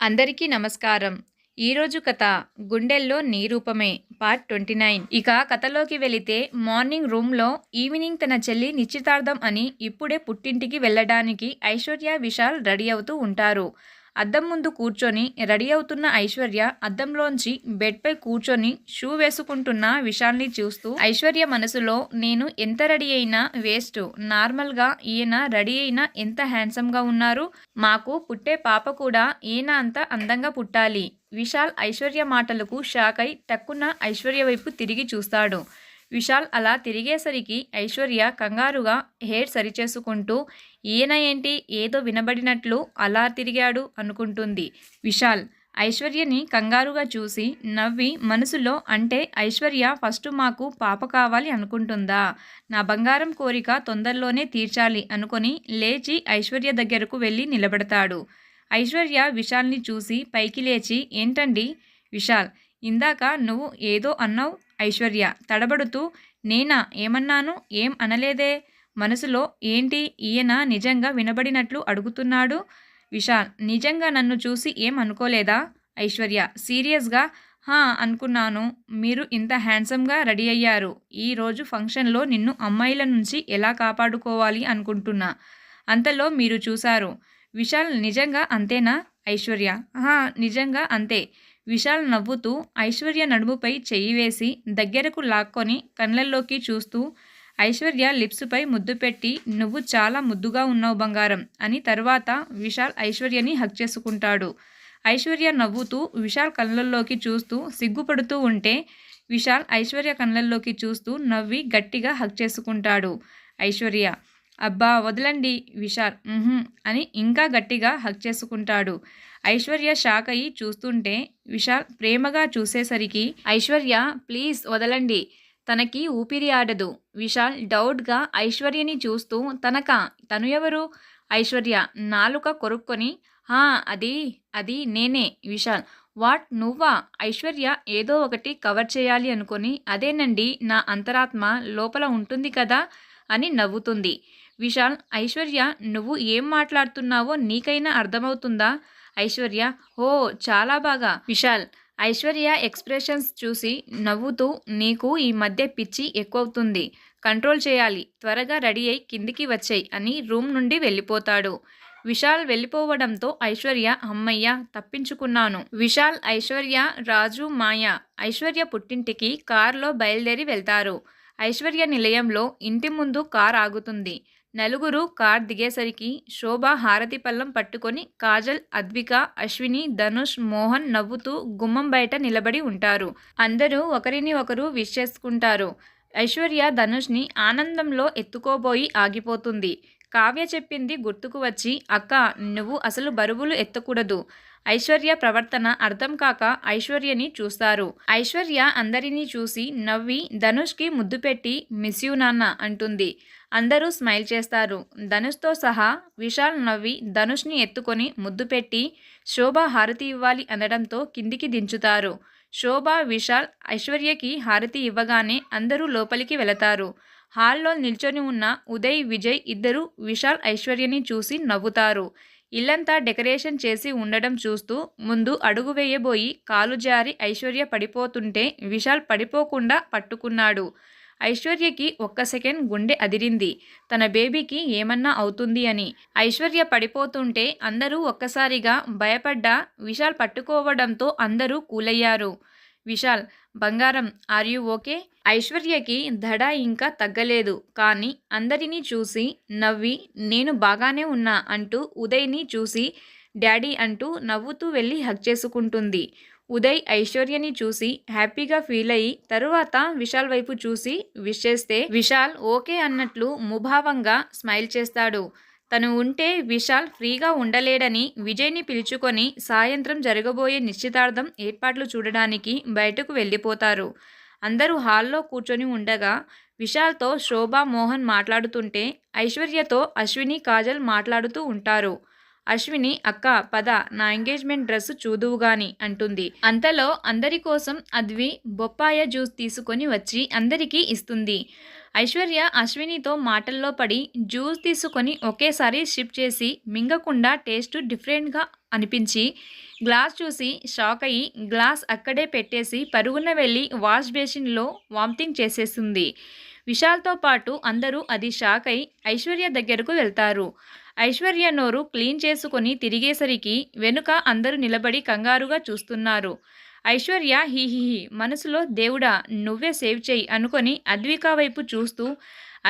అందరికీ నమస్కారం. ఈరోజు కథ 'గుండెల్లో నీ రూపమే' పార్ట్ 29. ఇక కథలోకి వెళితే మార్నింగ్ రూమ్‌లో ఈవినింగ్ తన చెల్లి నిశ్చితార్థం అని ఇప్పుడే పుట్టింటికి వెళ్ళడానికి ఐశ్వర్య, విశాల్ రెడీ అవుతూ ఉంటారు. అద్దం ముందు కూర్చొని రెడీ అవుతున్న ఐశ్వర్య అద్దంలోంచి బెడ్‌పై కూర్చొని షూ వేసుకుంటున్న విశాల్‌ని చూస్తూ ఐశ్వర్య మనసులో నేను ఎంత రెడీ అయినా వేస్ట్. నార్మల్‌గా ఈయన రెడీ అయినా ఎంత హ్యాండ్సమ్‌గా ఉన్నారు. మాకు పుట్టే పాప కూడా ఈయన అంత అందంగా పుట్టాలి. విశాల్ ఐశ్వర్య మాటలకు షాక్ అయి టక్కున ఐశ్వర్య వైపు తిరిగి చూస్తాడు. విశాల్ అలా తిరిగేసరికి ఐశ్వర్య కంగారుగా హెయిర్ సరిచేసుకుంటూ ఈయన ఏంటి ఏదో వినబడినట్లు అలా తిరిగాడు అనుకుంటుంది. విశాల్ ఐశ్వర్యని కంగారుగా చూసి నవ్వి మనసులో అంటే ఐశ్వర్య ఫస్ట్ మాకు పాప కావాలి అనుకుంటుందా? నా బంగారం కోరిక తొందరలోనే తీర్చాలి అనుకొని లేచి ఐశ్వర్య దగ్గరకు వెళ్ళి నిలబడతాడు. ఐశ్వర్య విశాల్ని చూసి పైకి లేచి ఏంటండి? విశాల్ ఇందాక నువ్వు ఏదో అన్నావు. ఐశ్వర్య తడబడుతూ నేనా? ఏమన్నాను? ఏం అనలేదే. మనసులో ఏంటి ఈయన నిజంగా వినబడినట్లు అడుగుతున్నాడు. విశాల్ నిజంగా నన్ను చూసి ఏం అనుకోలేదా? ఐశ్వర్య సీరియస్గా హా అనుకున్నాను. మీరు ఇంత హ్యాండ్సమ్గా రెడీ అయ్యారు. ఈరోజు ఫంక్షన్లో నిన్ను అమ్మాయిల నుంచి ఎలా కాపాడుకోవాలి అనుకుంటున్నా. అంతలో మీరు చూశారు. విశాల్ నిజంగా అంతేనా? ఐశ్వర్య హా నిజంగా అంతే. విశాల్ నవ్వుతూ ఐశ్వర్య నడుముపై చెయ్యి వేసి దగ్గరకు లాక్కొని కళ్ళల్లోకి చూస్తూ ఐశ్వర్య లిప్స్పై ముద్దు పెట్టి నువ్వు చాలా ముద్దుగా ఉన్నావు బంగారం అని తర్వాత విశాల్ ఐశ్వర్యని హగ్ చేసుకుంటాడు. ఐశ్వర్య నవ్వుతూ విశాల్ కళ్ళల్లోకి చూస్తూ సిగ్గుపడుతూ ఉంటే విశాల్ ఐశ్వర్య కళ్ళల్లోకి చూస్తూ నవ్వి గట్టిగా హగ్ చేసుకుంటాడు. ఐశ్వర్య అబ్బా వదలండి. విశాల్ అని ఇంకా గట్టిగా హగ్ చేసుకుంటాడు. ఐశ్వర్య షాక్ అయ్యి చూస్తుంటే విశాల్ ప్రేమగా చూసేసరికి ఐశ్వర్య ప్లీజ్ వదలండి. తనకి ఊపిరి ఆడదు. విశాల్ డౌట్గా ఐశ్వర్యని చూస్తూ తను ఎవరు? ఐశ్వర్య నాలుక కొరుక్కొని హా అది నేనే. విశాల్ వాట్ నువ్వా? ఐశ్వర్య ఏదో ఒకటి కవర్ చేయాలి అనుకొని అదేనండి నా అంతరాత్మ లోపల ఉంటుంది కదా అని నవ్వుతుంది. విశాల్ ఐశ్వర్య నువ్వు ఏం మాట్లాడుతున్నావో నీకైనా అర్థమవుతుందా? ఐశ్వర్య హో చాలా బాగా. విశాల్ ఐశ్వర్య ఎక్స్ప్రెషన్స్ చూసి నవ్వుతూ నీకు ఈ మధ్య పిచ్చి ఎక్కువవుతుంది. కంట్రోల్ చేయాలి. త్వరగా రెడీ అయి కిందికి వచ్చేయ్ అని రూమ్ నుండి వెళ్ళిపోతాడు. విశాల్ వెళ్ళిపోవడంతో ఐశ్వర్య అమ్మయ్య తప్పించుకున్నాను. విశాల్ ఐశ్వర్య రాజు మాయ ఐశ్వర్య పుట్టింటికి కారులో బయలుదేరి వెళ్తారు. ఐశ్వర్య నిలయంలో ఇంటి ముందు కార్ ఆగుతుంది. నలుగురు కార్ దిగేసరికి శోభ హారతి పళ్ళం పట్టుకొని కాజల్, అద్విక, అశ్విని, ధనుష్, మోహన్ నవ్వుతూ గుమ్మం బయట నిలబడి ఉంటారు. అందరూ ఒకరిని ఒకరు విష్ చేసుకుంటారు. ఐశ్వర్య ధనుష్ని ఆనందంలో ఎత్తుకోబోయి ఆగిపోతుంది. కావ్య చెప్పింది గుర్తుకు వచ్చి అక్క నువ్వు అసలు బరువులు ఎత్తకూడదు. ఐశ్వర్య ప్రవర్తన అర్థం కాక ఐశ్వర్యని చూస్తారు. ఐశ్వర్య అందరినీ చూసి నవ్వి ధనుష్కి ముద్దు పెట్టి మిస్ యూ నాన్న అంటుంది. అందరూ స్మైల్ చేస్తారు. ధనుష్తో సహా విశాల్ నవ్వి ధనుష్ని ఎత్తుకొని ముద్దు పెట్టి శోభ హారతి ఇవ్వాలి అనడంతో కిందికి దించుతారు. శోభ, విశాల్ ఐశ్వర్యకి హారతి ఇవ్వగానే అందరూ లోపలికి వెళతారు. హాల్లో నిల్చొని ఉన్న ఉదయ్, విజయ్ ఇద్దరు విశాల్ ఐశ్వర్యని చూసి నవ్వుతారు. ఇల్లంతా డెకరేషన్ చేసి ఉండడం చూస్తూ ముందు అడుగు వేయబోయి కాలు జారి ఐశ్వర్య పడిపోతుంటే విశాల్ పడిపోకుండా పట్టుకున్నాడు. ఐశ్వర్యకి ఒక్క సెకండ్ గుండె అదిరింది. తన బేబీకి ఏమన్నా అవుతుంది అని. ఐశ్వర్య పడిపోతుంటే అందరూ ఒక్కసారిగా భయపడ్డా విశాల్ పట్టుకోవడంతో అందరూ కూలయ్యారు. విశాల్ బంగారం ఆర్ యూ ఓకే? ఐశ్వర్యకి దడ ఇంకా తగ్గలేదు. కానీ అందరినీ చూసి నవ్వి నేను బాగానే ఉన్నా అంటూ ఉదయ్ని చూసి డాడీ అంటూ నవ్వుతూ వెళ్ళి హగ్ చేసుకుంటుంది. ఉదయ్ ఐశ్వర్యని చూసి హ్యాపీగా ఫీల్ అయ్యి తరువాత విశాల్ వైపు చూసి విష్ చేస్తే విశాల్ ఓకే అన్నట్లు ముభావంగా స్మైల్ చేస్తాడు. తను ఉంటే విశాల్ ఫ్రీగా ఉండలేడని విజయ్ని పిలుచుకొని సాయంత్రం జరగబోయే నిశ్చితార్థం ఏర్పాట్లు చూడడానికి బయటకు వెళ్ళిపోతారు. అందరూ హాల్లో కూర్చొని ఉండగా విశాల్తో శోభ, మోహన్ మాట్లాడుతుంటే ఐశ్వర్యతో అశ్విని, కాజల్ మాట్లాడుతూ ఉంటారు. అశ్విని అక్క పద నా ఎంగేజ్మెంట్ డ్రెస్ చూదువుగాని అంటుంది. అంతలో అందరి కోసం అద్వి బొప్పాయ జ్యూస్ తీసుకొని వచ్చి అందరికీ ఇస్తుంది. ఐశ్వర్య అశ్వినితో మాటల్లో పడి జ్యూస్ తీసుకొని ఒకేసారి సిప్ చేసి మింగకుండా టేస్ట్ డిఫరెంట్గా అనిపించి గ్లాస్ చూసి షాక్ అయ్యి గ్లాస్ అక్కడే పెట్టేసి పరుగున వెళ్ళి వాష్ బేసిన్లో వామిటింగ్ చేసేస్తుంది. విశాల్తో పాటు అందరూ అది షాక్ అయి ఐశ్వర్య దగ్గరకు వెళ్తారు. ఐశ్వర్య నోరు క్లీన్ చేసుకొని తిరిగేసరికి వెనుక అందరూ నిలబడి కంగారుగా చూస్తున్నారు. ఐశ్వర్య హిహిహి మనసులో దేవుడా నువ్వే సేవ్ చెయ్యి అనుకొని అద్విక వైపు చూస్తూ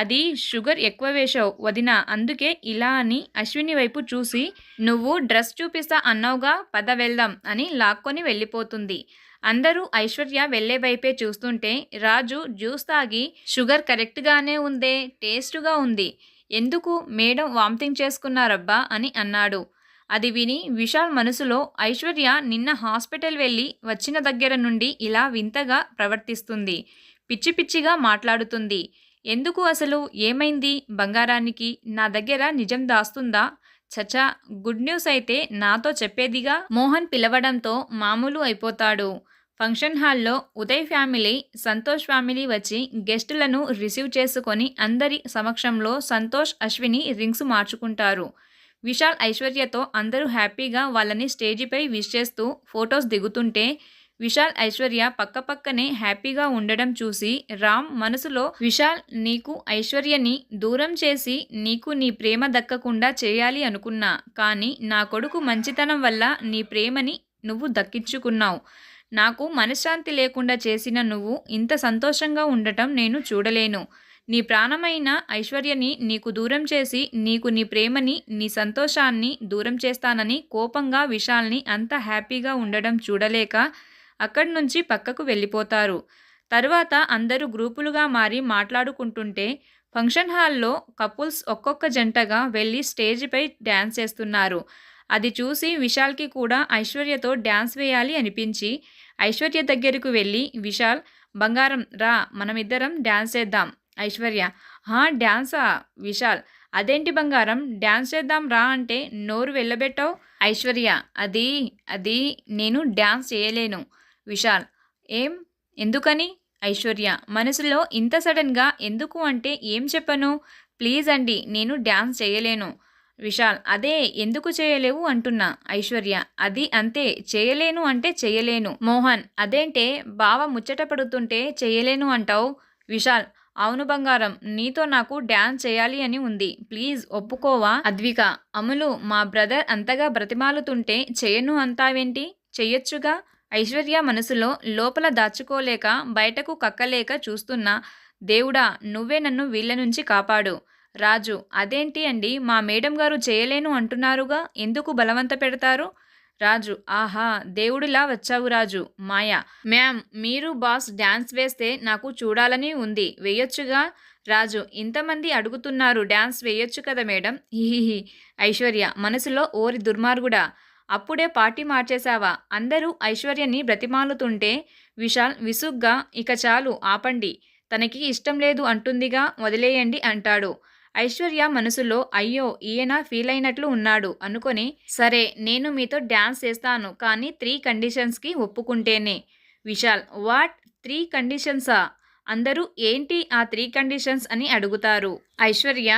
అది షుగర్ ఎక్కువ వేశావు వదినా అందుకే ఇలా అని అశ్విని వైపు చూసి నువ్వు డ్రెస్ చూపిస్తా అన్నావుగా పద వెళ్దాం అని లాక్కొని వెళ్ళిపోతుంది. అందరూ ఐశ్వర్య వెళ్లే వైపే చూస్తుంటే రాజు జ్యూస్ తాగి షుగర్ కరెక్ట్గానే ఉందే టేస్టుగా ఉంది ఎందుకు మేడం వామిటింగ్ చేసుకున్నారబ్బా అని అన్నాడు. అది విని విశాల్ మనసులో ఐశ్వర్య నిన్న హాస్పిటల్ వెళ్ళి వచ్చిన దగ్గర నుండి ఇలా వింతగా ప్రవర్తిస్తుంది, పిచ్చి పిచ్చిగా మాట్లాడుతుంది. ఎందుకు అసలు ఏమైంది బంగారానికి? నా దగ్గర నిజం దాస్తుందా? చచా గుడ్ న్యూస్ అయితే నాతో చెప్పేదిగా. మోహన్ పిలవడంతో మామూలు అయిపోతాడు. ఫంక్షన్ హాల్లో ఉదయ్ ఫ్యామిలీ సంతోష్ ఫ్యామిలీ వచ్చి గెస్టులను రిసీవ్ చేసుకొని అందరి సమక్షంలో సంతోష్ అశ్విని రింగ్స్ మార్చుకుంటారు. విశాల్ ఐశ్వర్యతో అందరూ హ్యాపీగా వాళ్ళని స్టేజిపై విష్ చేస్తూ ఫొటోస్ దిగుతుంటే విశాల్ ఐశ్వర్య పక్కపక్కనే హ్యాపీగా ఉండడం చూసి రామ్ మనసులో విశాల్ నీకు ఐశ్వర్యని దూరం చేసి నీకు నీ ప్రేమ దక్కకుండా చేయాలి అనుకున్నా, కానీ నా కొడుకు మంచితనం వల్ల నీ ప్రేమని నువ్వు దక్కించుకున్నావు. నాకు మనశ్శాంతి లేకుండా చేసిన నువ్వు ఇంత సంతోషంగా ఉండటం నేను చూడలేను. నీ ప్రాణమైన ఐశ్వర్యని నీకు దూరం చేసి నీకు నీ ప్రేమని నీ సంతోషాన్ని దూరం చేస్తానని కోపంగా విశాల్ని అంత హ్యాపీగా ఉండడం చూడలేక అక్కడి నుంచి పక్కకు వెళ్ళిపోతారు. తరువాత అందరూ గ్రూపులుగా మారి మాట్లాడుకుంటుంటే ఫంక్షన్ హాల్లో కపుల్స్ ఒక్కొక్క జంటగా వెళ్ళి స్టేజ్పై డ్యాన్స్ చేస్తున్నారు. అది చూసి విశాల్కి కూడా ఐశ్వర్యతో డ్యాన్స్ వేయాలి అనిపించి ఐశ్వర్య దగ్గరకు వెళ్ళి విశాల్ బంగారం రా మనమిద్దరం డ్యాన్స్ చేద్దాం. ఐశ్వర్య డ్యాన్సా? విశాల్ అదేంటి బంగారం డ్యాన్స్ చేద్దాం రా అంటే నోరు వెళ్ళబెట్టావు. ఐశ్వర్య అది నేను డ్యాన్స్ చేయలేను. విశాల్ ఏం ఎందుకని? ఐశ్వర్య మనసులో ఇంత సడన్గా ఎందుకు అంటే ఏం చెప్పను, ప్లీజ్ అండి నేను డ్యాన్స్ చేయలేను. విశాల్ అదే ఎందుకు చేయలేవు అంటున్నా. ఐశ్వర్య అది అంతే చేయలేను అంటే చేయలేను. మోహన్ అదేంటే బావ ముచ్చట పడుతుంటే చేయలేను అంటావు. విశాల్ అవును బంగారం నీతో నాకు డ్యాన్స్ చేయాలి అని ఉంది, ప్లీజ్ ఒప్పుకోవా. అద్విక అమలు మా బ్రదర్ అంతగా బ్రతిమాలుతుంటే చేయను అంతావేంటి, చెయ్యొచ్చుగా. ఐశ్వర్య మనసులో లోపల దాచుకోలేక బయటకు కక్కలేక చూస్తున్నా దేవుడా నువ్వే నన్ను వీళ్ళ నుంచి కాపాడు. రాజు అదేంటి అండి మా మేడం గారు చేయలేను అంటున్నారుగా ఎందుకు బలవంత పెడతారు. రాజు ఆహా దేవుడిలా వచ్చావు రాజు. మాయా మ్యామ్ మీరు బాస్ డ్యాన్స్ వేస్తే నాకు చూడాలని ఉంది, వేయొచ్చుగా. రాజు ఇంతమంది అడుగుతున్నారు డ్యాన్స్ వేయొచ్చు కదా మేడం హిహిహి. ఐశ్వర్య మనసులో ఓరి దుర్మార్గుడా అప్పుడే పార్టీ మార్చేశావా. అందరూ ఐశ్వర్యని బ్రతిమాలుతుంటే విశాల్ విసుగ్గా ఇక చాలు ఆపండి, తనకి ఇష్టం లేదు అంటుందిగా వదిలేయండి అంటాడు. ఐశ్వర్య మనసులో అయ్యో ఈయన ఫీల్ అయినట్లు ఉన్నాడు అనుకొని సరే నేను మీతో డ్యాన్స్ చేస్తాను కానీ 3 కండిషన్స్కి ఒప్పుకుంటేనే. విశాల్ వాట్ 3 కండిషన్సా? అందరూ ఏంటి ఆ 3 కండిషన్స్ అని అడుగుతారు. ఐశ్వర్య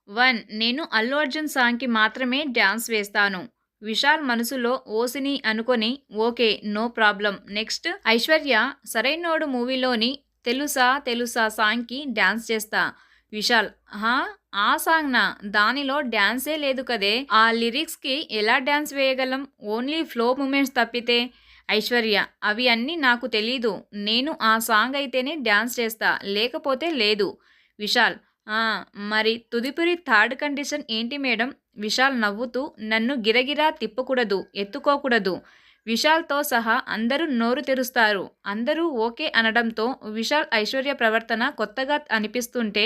1 నేను అల్లు అర్జున్ సాంగ్కి మాత్రమే డ్యాన్స్ వేస్తాను. విశాల్ మనసులో ఓసిని అనుకొని okay no problem. Next Aishwarya Sarrainodu మూవీలోని తెలుసా తెలుసా సాంగ్కి డ్యాన్స్ చేస్తా. విశాల్ ఆ సాంగ్నా? దానిలో డ్యాన్సే లేదు కదే, ఆ లిరిక్స్కి ఎలా డ్యాన్స్ వేయగలం, ఓన్లీ ఫ్లో మూమెంట్స్ తప్పితే. ఐశ్వర్య అవి అన్నీ నాకు తెలీదు, నేను ఆ సాంగ్ అయితేనే డ్యాన్స్ చేస్తా లేకపోతే లేదు. విశాల్ మరి తుదిపురి 3rd కండిషన్ ఏంటి మేడం? విశాల్ నవ్వుతూ నన్ను గిరగిరా తిప్పకూడదు ఎత్తుకోకూడదు. విశాల్తో సహా అందరూ నోరు తెరుస్తారు. అందరూ ఓకే అనడంతో విశాల్ ఐశ్వర్య ప్రవర్తన కొత్తగా అనిపిస్తుంటే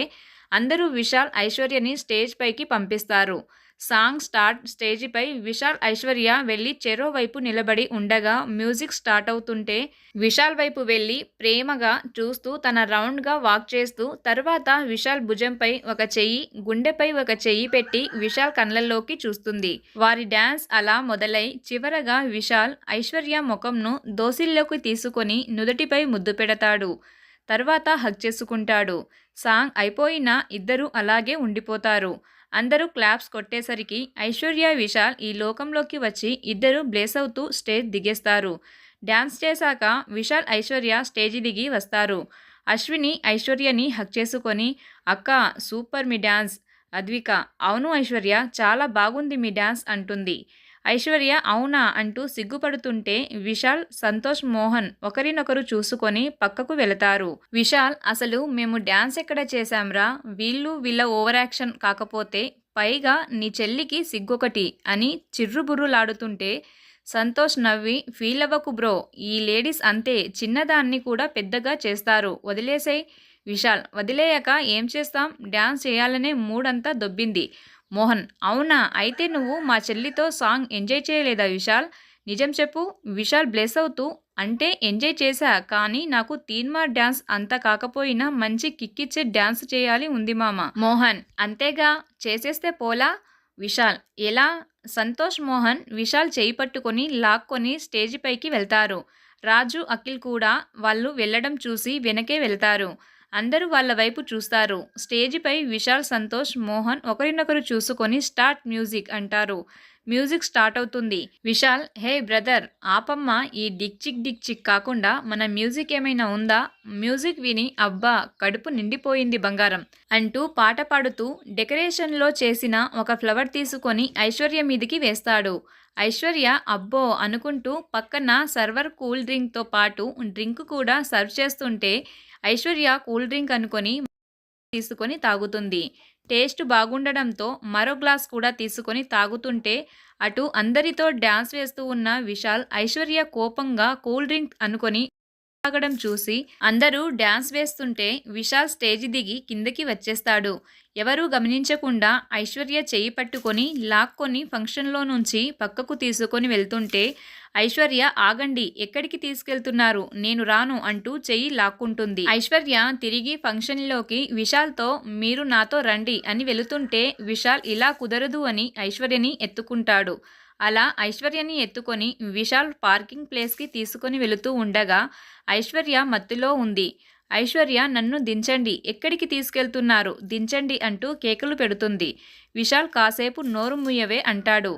అందరూ విశాల్ ఐశ్వర్యని స్టేజ్ పైకి పంపిస్తారు. Song start. స్టేజిపై విశాల్ ఐశ్వర్య వెళ్ళి చెరో వైపు నిలబడి ఉండగా మ్యూజిక్ స్టార్ట్ అవుతుంటే విశాల్ వైపు వెళ్ళి ప్రేమగా చూస్తూ తన రౌండ్గా వాక్ చేస్తూ తర్వాత విశాల్ భుజంపై ఒక చెయ్యి గుండెపై ఒక చెయ్యి పెట్టి విశాల్ కళ్ళల్లోకి చూస్తుంది. వారి డ్యాన్స్ అలా మొదలై చివరగా విశాల్ ఐశ్వర్య ముఖంను దోసిల్లోకి తీసుకొని నుదుటిపై ముద్దు పెడతాడు. తర్వాత హగ్ చేసుకుంటాడు. సాంగ్ అయిపోయినా ఇద్దరూ అలాగే ఉండిపోతారు. అందరూ క్లాప్స్ కొట్టేసరికి ఐశ్వర్య విశాల్ ఈ లోకంలోకి వచ్చి ఇద్దరు బ్లేస్ అవుతూ స్టేజ్ దిగేస్తారు. డ్యాన్స్ చేశాక విశాల్ ఐశ్వర్య స్టేజ్ దిగి వస్తారు. అశ్విని ఐశ్వర్యని హగ్ చేసుకొని అక్క సూపర్ మీ డ్యాన్స్. అద్విక అవును ఐశ్వర్య చాలా బాగుంది మీ డ్యాన్స్ అంటుంది. ఐశ్వర్య అవునా అంటూ సిగ్గుపడుతుంటే విశాల్ సంతోష్ మోహన్ ఒకరినొకరు చూసుకొని పక్కకు వెళతారు. విశాల్ అసలు మేము డ్యాన్స్ ఎక్కడ చేశాంరా, వీళ్ళ ఓవర్ యాక్షన్ కాకపోతే పైగా నీ చెల్లికి సిగ్గొకటి అని చిర్రుబుర్రులాడుతుంటే సంతోష్ నవ్వి ఫీల్ అవ్వకు బ్రో, ఈ లేడీస్ అంతే చిన్నదాన్ని కూడా పెద్దగా చేస్తారు వదిలేసేయ్. విశాల్ వదిలేయక ఏం చేస్తాం, డ్యాన్స్ చేయాలనే మూడంతా దొబ్బింది. మోహన్ అవునా, అయితే నువ్వు మా చెల్లితో సాంగ్ ఎంజాయ్ చేయలేదా విశాల్, నిజం చెప్పు. విశాల్ బ్లెస్ అవుతూ అంటే ఎంజాయ్ చేశా, కానీ నాకు తీన్మార్ డ్యాన్స్ అంత కాకపోయినా మంచి కిక్కిచ్చే డ్యాన్స్ చేయాలి ఉంది మామ. మోహన్ అంతేగా చేసేస్తే పోలా. విశాల్ ఎలా. సంతోష్ మోహన్ విశాల్ చేయి పట్టుకొని లాక్కొని స్టేజి పైకి వెళ్తారు. రాజు అఖిల్ కూడా వాళ్ళు వెళ్ళడం చూసి వెనకే వెళ్తారు. అందరూ వాళ్ళ వైపు చూస్తారు. స్టేజిపై విశాల్ సంతోష్ మోహన్ ఒకరినొకరు చూసుకొని స్టార్ట్ మ్యూజిక్ అంటారు. మ్యూజిక్ స్టార్ట్ అవుతుంది. విశాల్ హే బ్రదర్ ఆపమ్మ, ఈ డిక్ చిక్ కాకుండా మన మ్యూజిక్ ఏమైనా ఉందా. మ్యూజిక్ విని అబ్బా కడుపు నిండిపోయింది బంగారం అంటూ పాట పాడుతూ డెకరేషన్లో చేసిన ఒక ఫ్లవర్ తీసుకొని ఐశ్వర్య మీదికి వేస్తాడు. ఐశ్వర్య అబ్బో అనుకుంటూ పక్కన సర్వర్ కూల్ డ్రింక్తో పాటు డ్రింక్ కూడా సర్వ్ చేస్తుంటే ఐశ్వర్య కూల్ డ్రింక్ అనుకొని తీసుకొని తాగుతుంది. టేస్ట్ బాగుండడంతో మరో గ్లాస్ కూడా తీసుకొని తాగుతుంటే అటు అందరితో డ్యాన్స్ వేస్తూ ఉన్న విశాల్ ఐశ్వర్య కోపంగా కూల్ డ్రింక్ అనుకొని తాగడం చూసి అందరూ డ్యాన్స్ వేస్తుంటే విశాల్ స్టేజ్ దిగి కిందకి వచ్చేస్తాడు. ఎవరూ గమనించకుండా ఐశ్వర్య చెయ్యి పట్టుకొని లాక్కొని ఫంక్షన్లో నుంచి పక్కకు తీసుకొని వెళ్తుంటే ఐశ్వర్య ఆగండి, ఎక్కడికి తీసుకెళ్తున్నారు, నేను రాను అంటూ చెయ్యి లాక్కుంటుంది. ఐశ్వర్య తిరిగి ఫంక్షన్లోకి విశాల్తో మీరు నాతో రండి అని వెళుతుంటే విశాల్ ఇలా కుదరదు అని ఐశ్వర్యని ఎత్తుకుంటాడు. అలా ఐశ్వర్యని ఎత్తుకొని విశాల్ పార్కింగ్ ప్లేస్కి తీసుకొని వెళుతూ ఉండగా ఐశ్వర్య మత్తులో ఉంది. ఐశ్వర్య నన్ను దించండి, ఎక్కడికి తీసుకెళ్తున్నారు, దించండి అంటూ కేకలు పెడుతుంది. విశాల్ కాసేపు నోరు మూయవే అంటాడు.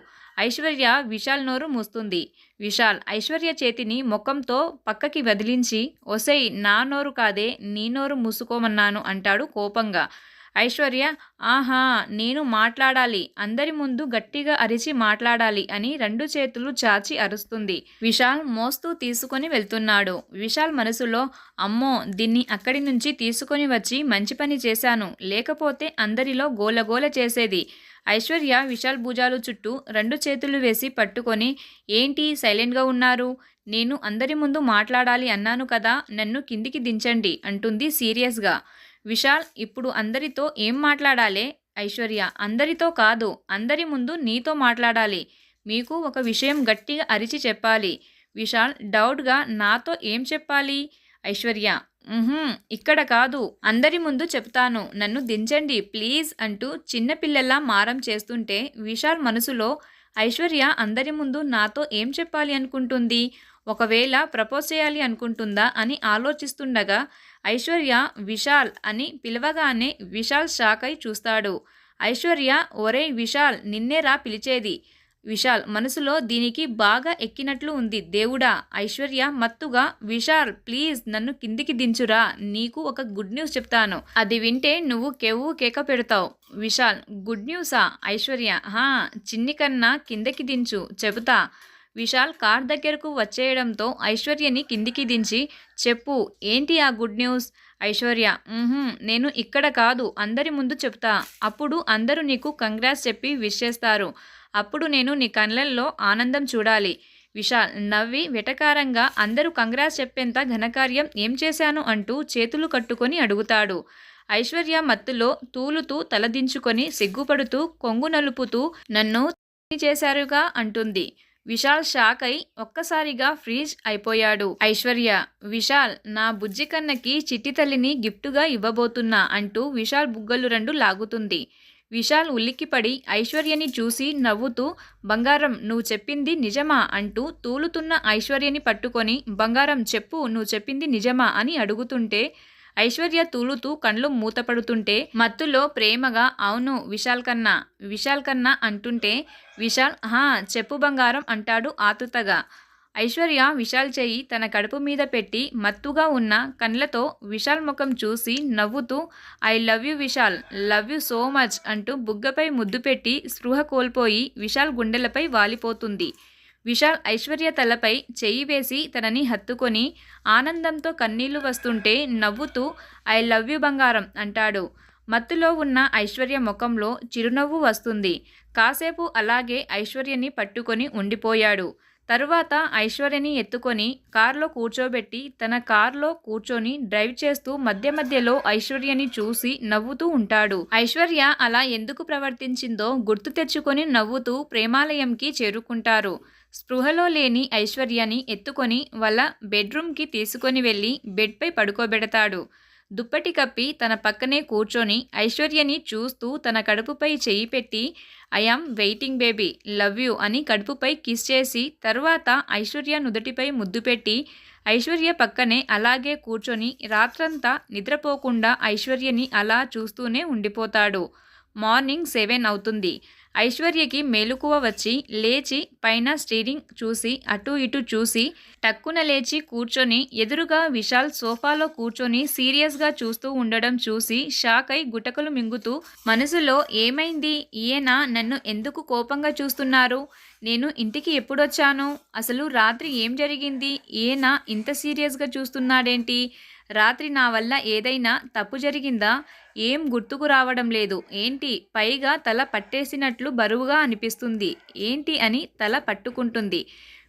ఐశ్వర్య విశాల్ నోరు మూస్తుంది. విశాల్ ఐశ్వర్య చేతిని ముఖంతో పక్కకి వదిలించి ఒసేయ్ నా నోరు కాదే నీ నోరు మూసుకోమన్నాను అంటాడు కోపంగా. ఐశ్వర్య ఆహా నేను మాట్లాడాలి, అందరి ముందు గట్టిగా అరిచి మాట్లాడాలి అని రెండు చేతులు చాచి అరుస్తుంది. విశాల్ మోస్తూ తీసుకొని వెళ్తున్నాడు. విశాల్ మనసులో అమ్మో దీన్ని అక్కడి నుంచి తీసుకొని వచ్చి మంచి పని చేశాను, లేకపోతే అందరిలో గోలగోల చేసేది. ఐశ్వర్య విశాల్ భుజాలు చుట్టూ రెండు చేతులు వేసి పట్టుకొని ఏంటి సైలెంట్గా ఉన్నారు, నేను అందరి ముందు మాట్లాడాలి అన్నాను కదా, నన్ను కిందికి దించండి అంటుంది సీరియస్గా. విశాల్ ఇప్పుడు అందరితో ఏం మాట్లాడాలే. ఐశ్వర్య అందరితో కాదు, అందరి ముందు నీతో మాట్లాడాలి, మీకు ఒక విషయం గట్టిగా అరిచి చెప్పాలి. విశాల్ డౌట్గా నాతో ఏం చెప్పాలి. ఐశ్వర్య ఇక్కడ కాదు, అందరి ముందు చెప్తాను, నన్ను దించండి ప్లీజ్ అంటూ చిన్నపిల్లలా మారం చేస్తుంటే విశాల్ మనసులో ఐశ్వర్య అందరి ముందు నాతో ఏం చెప్పాలి అనుకుంటుంది, ఒకవేళ ప్రపోజ్ చేయాలి అనుకుంటుందా అని ఆలోచిస్తుండగా ఐశ్వర్య విశాల్ అని పిలవగానే విశాల్ షాక్ అయి చూస్తాడు. ఐశ్వర్య ఒరే విశాల్ నిన్నేరా పిలిచేది. విశాల్ మనసులో దీనికి బాగా ఎక్కినట్లు ఉంది దేవుడా. ఐశ్వర్య మత్తుగా విశాల్ ప్లీజ్ నన్ను కిందికి దించురా, నీకు ఒక గుడ్ న్యూస్ చెప్తాను, అది వింటే నువ్వు కెవ్వు కేక పెడతావు. విశాల్ గుడ్ న్యూసా. ఐశ్వర్య చిన్ని కన్నా కిందకి దించు చెబుతా. విశాల్ కార్ దగ్గరకు వచ్చేయడంతో ఐశ్వర్యని కిందికి దించి చెప్పు ఏంటి ఆ గుడ్ న్యూస్. ఐశ్వర్య నేను ఇక్కడ కాదు, అందరి ముందు చెప్తా, అప్పుడు అందరూ నీకు కంగ్రాట్స్ చెప్పి విష్ చేస్తారు, అప్పుడు నేను నీ కళ్ళల్లో ఆనందం చూడాలి. విశాల్ నవ్వి వెటకారంగా అందరూ కంగ్రాట్స్ చెప్పేంత ఘనకార్యం ఏం చేశాను అంటూ చేతులు కట్టుకొని అడుగుతాడు. ఐశ్వర్య మత్తులో తూలుతూ తలదించుకొని సిగ్గుపడుతూ కొంగు నలుపుతూ నన్ను చేశారుగా అంటుంది. విశాల్ షాక్ అయి ఒక్కసారిగా ఫ్రీజ్ అయిపోయాడు. ఐశ్వర్య విశాల్ నా బుజ్జి కన్నకి చిట్టి తల్లిని గిఫ్టుగా ఇవ్వబోతున్నా అంటూ విశాల్ బుగ్గలు రెండు లాగుతుంది. విశాల్ ఉలిక్కిపడి ఐశ్వర్యని చూసి నవ్వుతూ బంగారం నువ్వు చెప్పింది నిజమా అంటూ తూలుతున్న ఐశ్వర్యని పట్టుకొని బంగారం చెప్పు నువ్వు చెప్పింది నిజమా అని అడుగుతుంటే ఐశ్వర్య తూలుతూ కండ్లు మూతపడుతుంటే మత్తులో ప్రేమగా అవును విశాల్ కన్నా అంటుంటే విశాల్ హా చెప్పు బంగారం అంటాడు ఆతుతగా. ఐశ్వర్య విశాల్ చెయ్యి తన కడుపు మీద పెట్టి మత్తుగా ఉన్న కండ్లతో విశాల్ ముఖం చూసి నవ్వుతూ I love you Vishal, love you so much అంటూ బుగ్గపై ముద్దు పెట్టి స్పృహ కోల్పోయి విశాల్ గుండెలపై వాలిపోతుంది. విశాల్ ఐశ్వర్య తలపై చెయ్యి వేసి తనని హత్తుకొని ఆనందంతో కన్నీళ్లు వస్తుంటే నవ్వుతూ ఐ లవ్ యూ బంగారం అంటాడు. మత్తులో ఉన్న ఐశ్వర్య ముఖంలో చిరునవ్వు వస్తుంది. కాసేపు అలాగే ఐశ్వర్యని పట్టుకొని ఉండిపోయాడు. తరువాత ఐశ్వర్యని ఎత్తుకొని కార్లో కూర్చోబెట్టి తన కార్లో కూర్చొని డ్రైవ్ చేస్తూ మధ్య మధ్యలో ఐశ్వర్యని చూసి నవ్వుతూ ఉంటాడు. ఐశ్వర్య అలా ఎందుకు ప్రవర్తించిందో గుర్తు తెచ్చుకొని నవ్వుతూ ప్రేమాలయంకి చేరుకుంటారు. స్పృహలో లేని ఐశ్వర్యని ఎత్తుకొని వాళ్ళ బెడ్రూమ్కి తీసుకొని వెళ్ళి బెడ్పై పడుకోబెడతాడు. దుప్పటి కప్పి తన పక్కనే కూర్చొని ఐశ్వర్యని చూస్తూ తన కడుపుపై చెయ్యి పెట్టి I'm waiting baby, love you అని కడుపుపై కిస్ చేసి తరువాత ఐశ్వర్య నుదుటిపై ముద్దు పెట్టి ఐశ్వర్య పక్కనే అలాగే కూర్చొని రాత్రంతా నిద్రపోకుండా ఐశ్వర్యని అలా చూస్తూనే ఉండిపోతాడు. మార్నింగ్ 7 అవుతుంది. ఐశ్వర్యకి మెలకువ వచ్చి లేచి పైన స్టీరింగ్ చూసి అటు ఇటు చూసి టక్కున లేచి కూర్చొని ఎదురుగా విశాల్ సోఫాలో కూర్చొని సీరియస్గా చూస్తూ ఉండడం చూసి షాక్ అయి గుటకలు మింగుతూ మనసులో ఏమైంది, ఈయన నన్ను ఎందుకు కోపంగా చూస్తున్నారు, నేను ఇంటికి ఎప్పుడొచ్చాను, అసలు రాత్రి ఏం జరిగింది, ఈయన ఇంత సీరియస్గా చూస్తున్నాడేంటి, రాత్రి నా వల్ల ఏదైనా తప్పు జరిగిందా, ఏం గుర్తుకు రావడం లేదు ఏంటి, పైగా తల పట్టేసినట్లు బరువుగా అనిపిస్తుంది ఏంటి అని తల పట్టుకుంటుంది.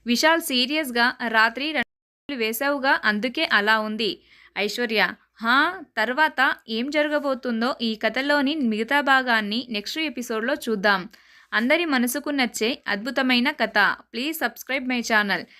విశాల్ సీరియస్గా రాత్రి 2 వేశావుగా అందుకే అలా ఉంది. ఐశ్వర్య హా తర్వాత ఏం జరగబోతుందో ఈ కథలోని మిగతా భాగాన్ని నెక్స్ట్ ఎపిసోడ్లో చూద్దాం. అందరి మనసుకు నచ్చే అద్భుతమైన కథ. Please subscribe my channel.